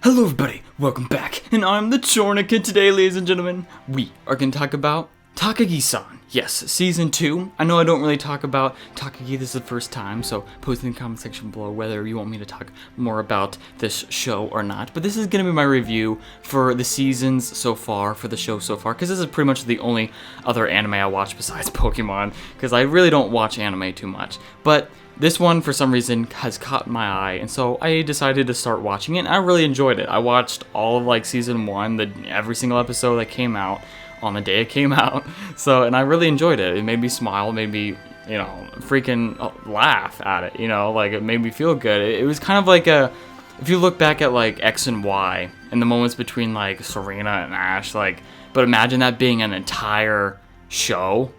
Hello everybody, welcome back, and I'm TheChornick, and today, ladies and gentlemen, we are going to talk about Takagi-san. Yes, Season 2. I know I don't really talk about Takagi, this is the first time, so post in the comment section below whether you want me to talk more about this show or not. But this is going to be my review for the seasons so far, for the show so far, because this is pretty much the only other anime I watch besides Pokemon, because I really don't watch anime too much. But this one, for some reason, has caught my eye, and so I decided to start watching it, and I really enjoyed it. I watched all of, Season 1, every single episode that came out on the day it came out, and I really enjoyed it. It made me smile, made me, freaking laugh at it, it made me feel good. It was kind of like if you look back at, X and Y, and the moments between, Serena and Ash, but imagine that being an entire show.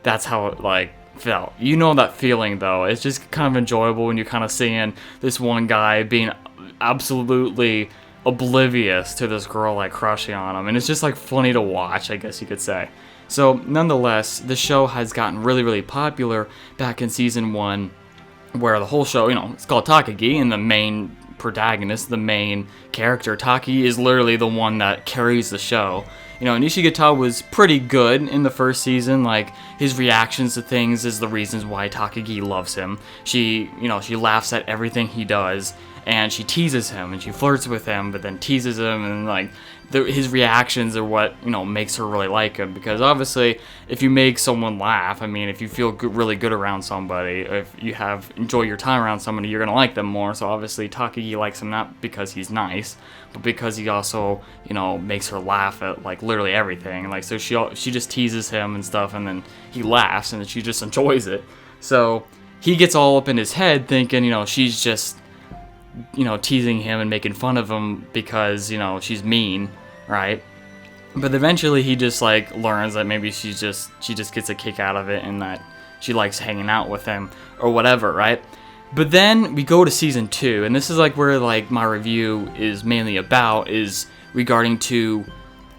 That's how it, felt. You know that feeling though. It's just kind of enjoyable when you're kind of seeing this one guy being absolutely oblivious to this girl crushing on him, and it's just funny to watch, I guess you could say. So nonetheless, the show has gotten really popular back in Season 1, where the whole show, it's called Takagi, and the main protagonist, the main character, Taki, is literally the one that carries the show. Nishikata was pretty good in the first season. His reactions to things is the reasons why Takagi loves him. She laughs at everything he does, and she teases him, and she flirts with him, but then teases him, and his reactions are what makes her really like him. Because obviously, if you make someone laugh, if you feel really good around somebody, if you enjoy your time around somebody, you're gonna like them more. So obviously, Takagi likes him not because he's nice, but because he also makes her laugh at literally everything. So she just teases him and stuff, and then he laughs, and she just enjoys it. So he gets all up in his head thinking she's just teasing him and making fun of him because she's mean, right? But eventually he just learns that maybe she just gets a kick out of it, and that she likes hanging out with him or whatever, right? But then we go to Season 2, and this is where my review is mainly about, is regarding to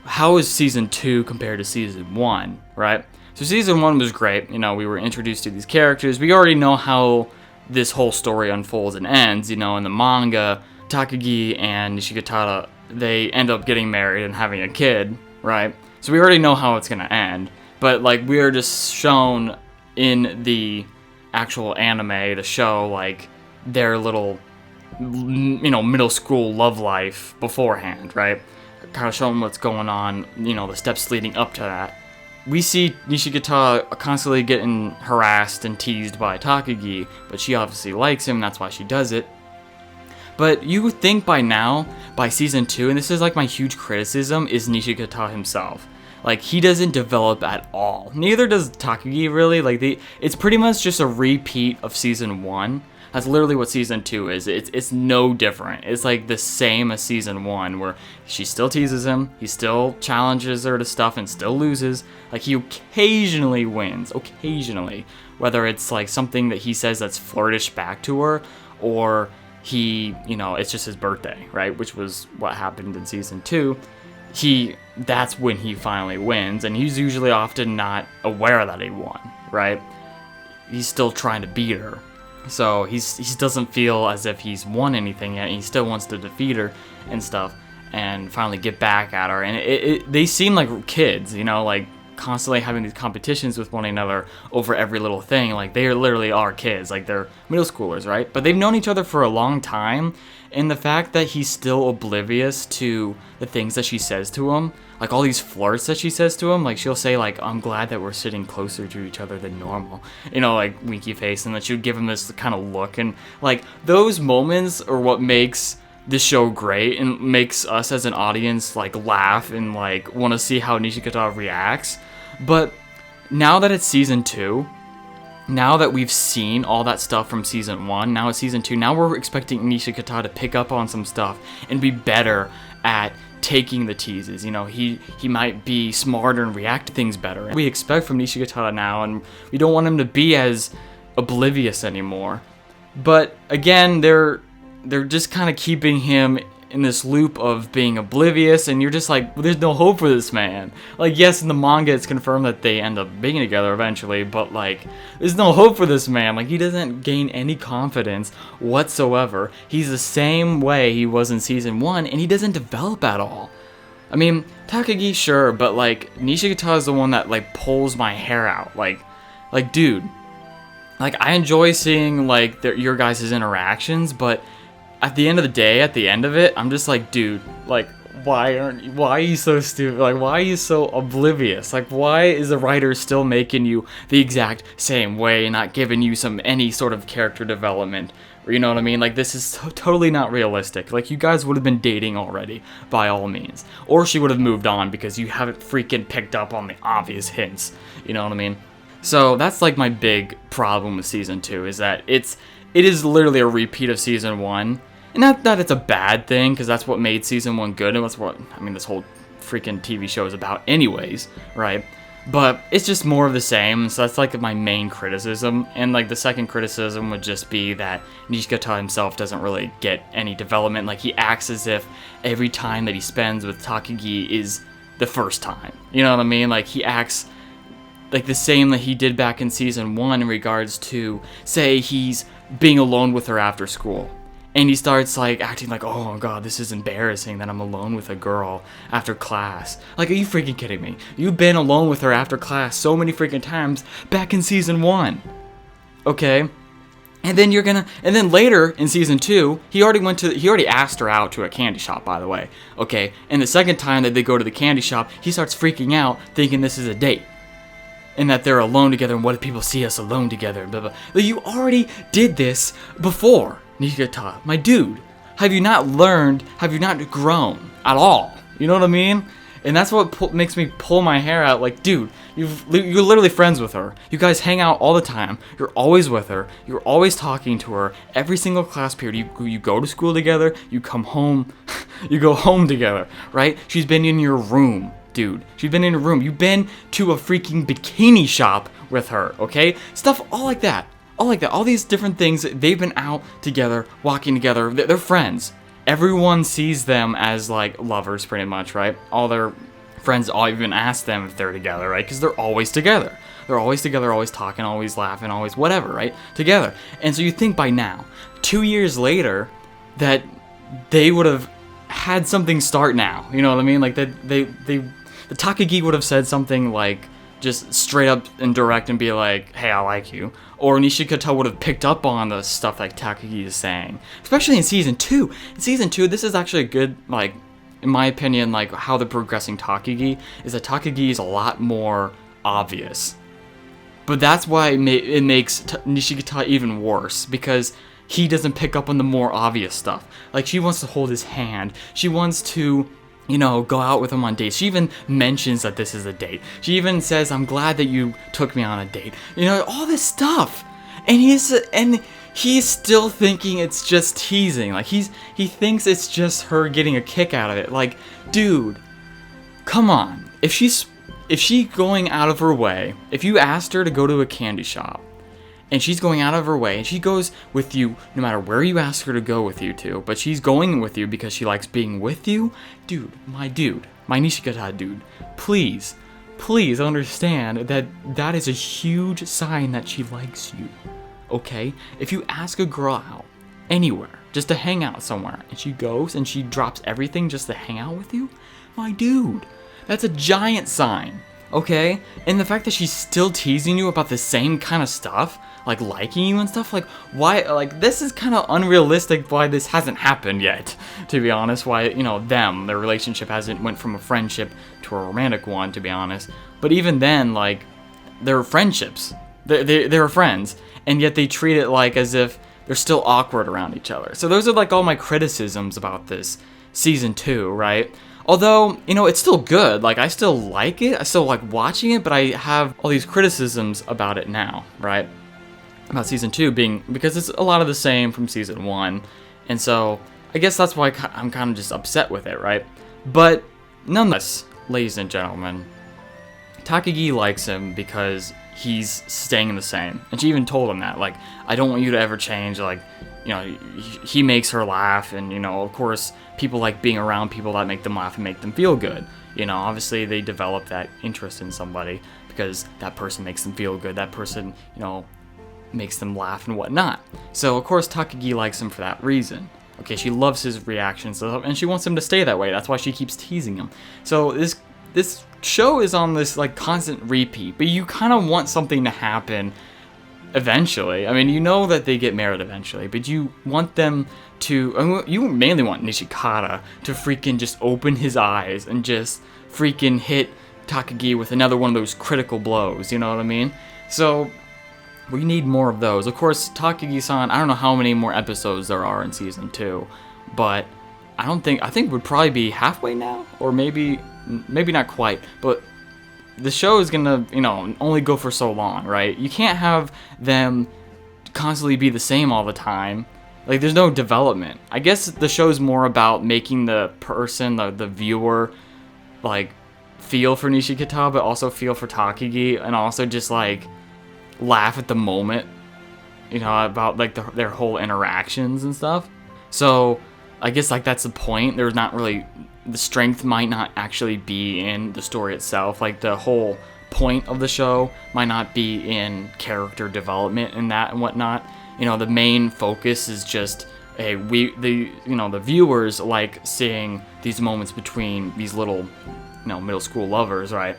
how is Season 2 compared to Season 1, right? So Season 1 was great. We were introduced to these characters. We already know how this whole story unfolds and ends. In the manga, Takagi and Nishikata, they end up getting married and having a kid, right? So we already know how it's gonna end. But we are just shown in the actual anime, the show, their little, middle school love life beforehand, right? Kind of showing what's going on, the steps leading up to that. We see Nishikata constantly getting harassed and teased by Takagi, but she obviously likes him, that's why she does it. But you would think by now, by Season 2, and this is my huge criticism, is Nishikata himself. He doesn't develop at all. Neither does Takagi, really. It's pretty much just a repeat of Season 1. That's literally what Season 2 is. It's no different. It's the same as Season 1, where she still teases him, he still challenges her to stuff and still loses. He occasionally wins, occasionally. Whether it's something that he says that's flirtish back to her, or he, it's just his birthday, right? Which was what happened in Season 2. That's when he finally wins, and he's usually often not aware that he won, right? He's still trying to beat her. So he doesn't feel as if he's won anything yet. He still wants to defeat her and stuff, and finally get back at her. And they seem like kids, constantly having these competitions with one another over every little thing. They literally are kids, they're middle schoolers, right? But they've known each other for a long time, and the fact that he's still oblivious to the things that she says to him, all these flirts that she says to him, she'll say I'm glad that we're sitting closer to each other than normal, winky face, and that she would give him this kind of look, and those moments are what makes this show great and makes us as an audience laugh and want to see how Nishikata reacts. But now that it's Season 2, now that we've seen all that stuff from Season 1, now it's Season 2, now we're expecting Nishikata to pick up on some stuff and be better at taking the teases. He might be smarter and react to things better. We expect from Nishikata now, and we don't want him to be as oblivious anymore. But again, they're just kind of keeping him in this loop of being oblivious, and you're just like, there's no hope for this man. Like, yes, in the manga it's confirmed that they end up being together eventually, but like, there's no hope for this man. Like, he doesn't gain any confidence whatsoever. He's the same way he was in season 1, and he doesn't develop at all. I mean, Takagi, sure, but like, Nishikata is the one that like pulls my hair out. Like dude, like, I enjoy seeing like your guys' interactions, but at the end of the day, at the end of it, I'm just like, dude, like, why are you so stupid? Like, why are you so oblivious? Like, why is the writer still making you the exact same way and not giving you any sort of character development? Or, you know what I mean? Like, this is totally not realistic. Like, you guys would have been dating already, by all means. Or she would have moved on because you haven't freaking picked up on the obvious hints. You know what I mean? So that's like my big problem with season 2, is that it is literally a repeat of season 1. And not that it's a bad thing, because that's what made season 1 good, and that's what, I mean, this whole freaking TV show is about anyways, right? But it's just more of the same, so that's like my main criticism. And like the second criticism would just be that Nishikata himself doesn't really get any development. Like, he acts as if every time that he spends with Takagi is the first time. You know what I mean? Like, he acts like the same that he did back in season 1 in regards to, say, he's being alone with her after school. And he starts like acting like, oh god, this is embarrassing that I'm alone with a girl after class. Like, are you freaking kidding me? You've been alone with her after class so many freaking times back in season 1. Okay? And then later in season 2, he already asked her out to a candy shop, by the way. Okay? And the second time that they go to the candy shop, he starts freaking out, thinking this is a date. And that they're alone together, and what if people see us alone together, blah blah. But you already did this before, Nishikata, my dude. Have you not learned? Have you not grown at all? You know what I mean? And that's what makes me pull my hair out. Like, dude, you're literally friends with her. You guys hang out all the time. You're always with her. You're always talking to her. Every single class period, you go to school together. You come home. You go home together, right? She's been in your room. Dude, she's been in a room. You've been to a freaking bikini shop with her, okay? Stuff all like that. All like that. All these different things. They've been out together, walking together. They're friends. Everyone sees them as, like, lovers, pretty much, right? All their friends all even ask them if they're together, right? Because they're always together. They're always together, always talking, always laughing, always whatever, right? Together. And so you think by now, 2 years later, that they would have had something start now. You know what I mean? Like, the Takagi would have said something like, just straight up and direct and be like, hey, I like you. Or Nishikata would have picked up on the stuff that Takagi is saying. Especially in season 2. In season 2, this is actually a good, like, in my opinion, like, how they're progressing Takagi, is that Takagi is a lot more obvious. But that's why it makes Nishikata even worse, because he doesn't pick up on the more obvious stuff. Like, she wants to hold his hand. She wants to, you know, go out with him on dates. She even mentions that this is a date. She even says, I'm glad that you took me on a date. You know, all this stuff. And he's still thinking it's just teasing. Like, he thinks it's just her getting a kick out of it. Like, dude, come on. If she's going out of her way, if you asked her to go to a candy shop, and she's going out of her way, and she goes with you no matter where you ask her to go with you to, but she's going with you because she likes being with you, dude, my Nishikata dude, please understand that that is a huge sign that she likes you, okay? If you ask a girl out, anywhere, just to hang out somewhere, and she goes and she drops everything just to hang out with you, my dude, that's a giant sign. Okay? And the fact that she's still teasing you about the same kind of stuff, like liking you and stuff, like, why, like, this is kind of unrealistic why this hasn't happened yet, to be honest. Why, you know, their relationship hasn't went from a friendship to a romantic one, to be honest. But even then, like, they're friendships. They're friends, and yet they treat it like as if they're still awkward around each other. So those are, like, all my criticisms about this season 2, right? Although, you know, it's still good. Like, I still like it. I still like watching it, but I have all these criticisms about it now, right? About season 2 being, because it's a lot of the same from season 1. And so, I guess that's why I'm kind of just upset with it, right? But, nonetheless, ladies and gentlemen, Takagi likes him because he's staying the same. And she even told him that, like, I don't want you to ever change, like, you know, he makes her laugh, and, you know, of course, people like being around people that make them laugh and make them feel good. You know, obviously they develop that interest in somebody because that person makes them feel good. That person, you know, makes them laugh and whatnot. So, of course, Takagi likes him for that reason. Okay, she loves his reactions, and she wants him to stay that way. That's why she keeps teasing him. So this show is on this, like, constant repeat, but you kind of want something to happen eventually. I mean, you know that they get married eventually, but you want them to, you mainly want Nishikata to freaking just open his eyes and just freaking hit Takagi with another one of those critical blows, you know what I mean? So, we need more of those. Of course, Takagi-san, I don't know how many more episodes there are in season 2, but I think we'd probably be halfway now, or maybe not quite, but the show is gonna, you know, only go for so long, right? You can't have them constantly be the same all the time. Like, there's no development. I guess the show's more about making the person, the viewer, like, feel for Nishikata, but also feel for Takagi, and also just, like, laugh at the moment, you know, about, like, their whole interactions and stuff. So, I guess, like, that's the point. There's not really, the strength might not actually be in the story itself. Like, the whole point of the show might not be in character development and that and whatnot. You know, the main focus is just, hey, the viewers like seeing these moments between these little, you know, middle school lovers, right,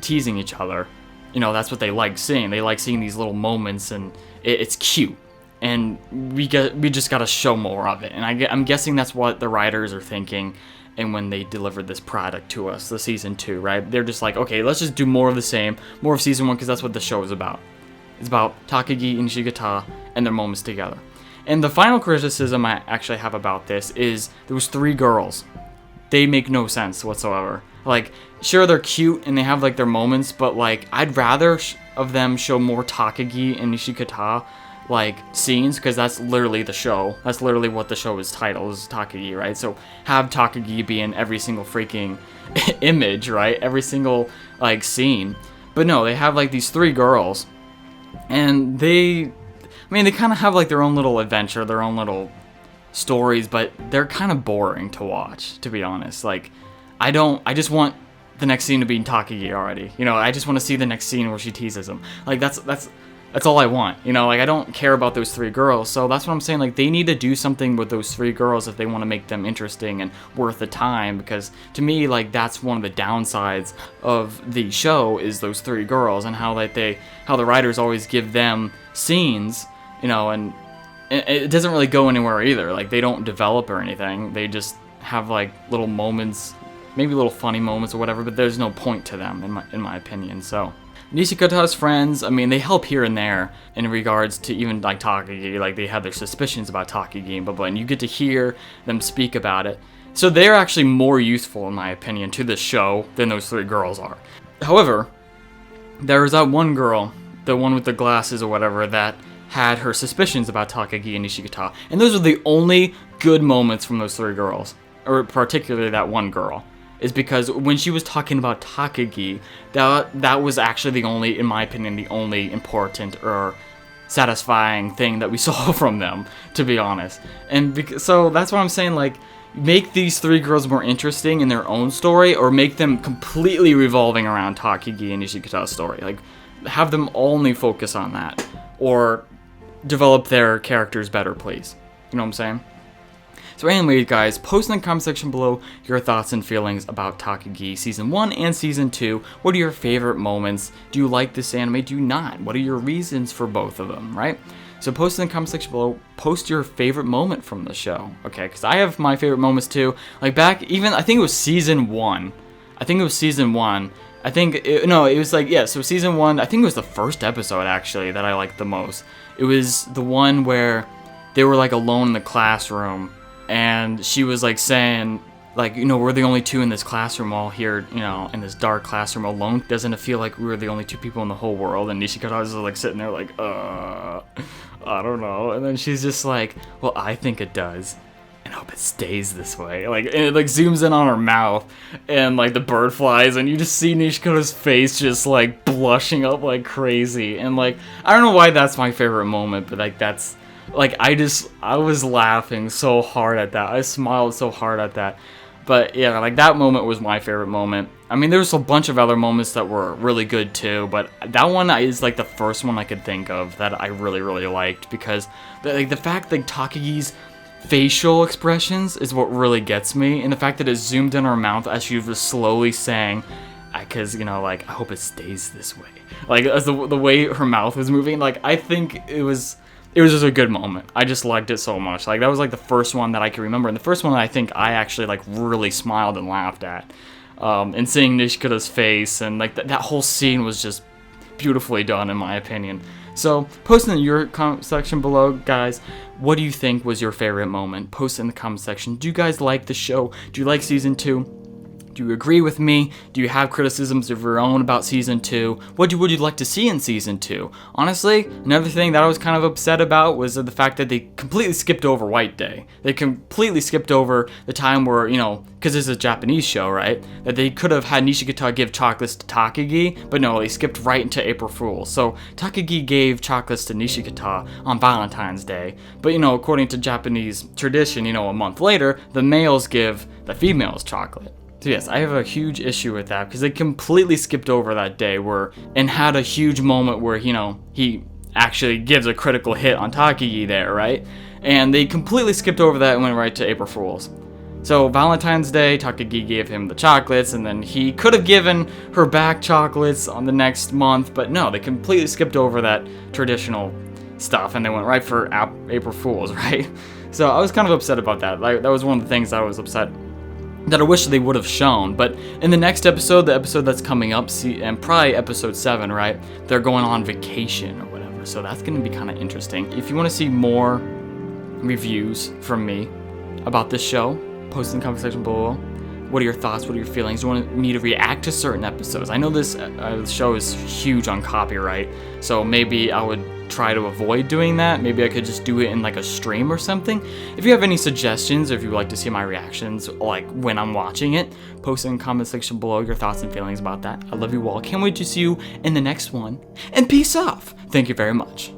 teasing each other. You know, that's what they like seeing. They like seeing these little moments, and it's cute. And we just gotta show more of it. And I'm guessing that's what the writers are thinking. And when they delivered this product to us, the season 2, right? They're just like, okay, let's just do more of the same, more of season 1, because that's what the show is about. It's about Takagi and Nishikata and their moments together. And the final criticism I actually have about this is there was 3 girls. They make no sense whatsoever. Like, sure, they're cute and they have, like, their moments, but, like, I'd rather of them show more Takagi and Nishikata, like, scenes, because that's literally the show. That's literally what the show is titled, is Takagi, right? So have Takagi be in every single freaking image, right? Every single, like, scene. But no, they have, like, these 3 girls, and they kind of have, like, their own little adventure, their own little stories, but they're kind of boring to watch, to be honest. Like, I just want the next scene to be in Takagi already. You know, I just want to see the next scene where she teases him. Like, that's all I want, you know, like, I don't care about those 3 girls, so that's what I'm saying, like, they need to do something with those 3 girls if they want to make them interesting and worth the time, because, to me, like, that's one of the downsides of the show, is those 3 girls, and how, like, how the writers always give them scenes, you know, and it doesn't really go anywhere either. Like, they don't develop or anything, they just have, like, little moments, maybe little funny moments or whatever, but there's no point to them, in my opinion, so. Nishikata's friends, I mean, they help here and there in regards to even, like, Takagi. Like, they have their suspicions about Takagi and blah blah, and you get to hear them speak about it. So they're actually more useful, in my opinion, to the show than those 3 girls are. However, there was that one girl, the one with the glasses or whatever, that had her suspicions about Takagi and Nishikata, and those are the only good moments from those 3 girls, or particularly that one girl. Is because when she was talking about Takagi, that was actually the only, in my opinion, the only important or satisfying thing that we saw from them, to be honest. And so that's what I'm saying, like, make these 3 girls more interesting in their own story, or make them completely revolving around Takagi and Nishikata's story. Like, have them only focus on that, or develop their characters better, please. You know what I'm saying? So anyway, guys, post in the comment section below your thoughts and feelings about Takagi Season 1 and Season 2. What are your favorite moments? Do you like this anime? Do you not? What are your reasons for both of them, right? So post in the comment section below, post your favorite moment from the show, okay? Because I have my favorite moments too. Like, back, even, I think it was Season 1. I think it was Season 1. I think, it was like, yeah, so Season 1, I think it was the first episode, actually, that I liked the most. It was the one where they were, like, alone in the classroom, and she was, like, saying, like, you know, we're the only 2 in this classroom all here, you know, in this dark classroom alone. Doesn't it feel like we're the only 2 people in the whole world? And Nishikata was, like, sitting there like, I don't know. And then she's just like, well, I think it does. And I hope it stays this way. Like, and it, like, zooms in on her mouth, and, like, the bird flies, and you just see Nishikata's face just, like, blushing up like crazy. And, like, I don't know why that's my favorite moment, but, like, that's Like, I was laughing so hard at that. I smiled so hard at that. But yeah, like that moment was my favorite moment. I mean, there was a bunch of other moments that were really good too, but that one is like the first one I could think of that I really, really liked, because the fact that Takagi's facial expressions is what really gets me, and the fact that it zoomed in her mouth as she was slowly saying, because, you know, like, I hope it stays this way. Like, as the way her mouth was moving, like, I think it was just a good moment. I just liked it so much. Like, that was like the first one that I can remember, and the first one that I think I actually like really smiled and laughed at. And seeing Nishikata's face, and like that whole scene was just beautifully done, in my opinion. So post in your comment section below, guys. What do you think was your favorite moment? Post in the comment section. Do you guys like the show? Do you like season 2? Do you agree with me? Do you have criticisms of your own about Season 2? What would you like to see in Season 2? Honestly, another thing that I was kind of upset about was the fact that they completely skipped over White Day. They completely skipped over the time where, you know, because this is a Japanese show, right? That they could have had Nishikata give chocolates to Takagi, but no, they skipped right into April Fool's. So Takagi gave chocolates to Nishikata on Valentine's Day, but, you know, according to Japanese tradition, you know, a month later, the males give the females chocolate. So yes, I have a huge issue with that, because they completely skipped over that day and had a huge moment where, you know, he actually gives a critical hit on Takagi there, right? And they completely skipped over that and went right to April Fool's. So Valentine's Day, Takagi gave him the chocolates, and then he could have given her back chocolates on the next month, but no, they completely skipped over that traditional stuff and they went right for April Fool's, right? So I was kind of upset about that. Like, that was one of the things I was upset that I wish they would have shown. But in the next episode, the episode that's coming up, and probably episode 7, right, they're going on vacation or whatever, so that's going to be kind of interesting. If you want to see more reviews from me about this show, post in the comment section below. What are your thoughts? What are your feelings? Do you want me to react to certain episodes? I know this show is huge on copyright, so maybe I would try to avoid doing that. Maybe I could just do it in like a stream or something. If you have any suggestions, or if you would like to see my reactions like when I'm watching it, post in the comment section below your thoughts and feelings about that. I love you all. Can't wait to see you in the next one, and peace off. Thank you very much.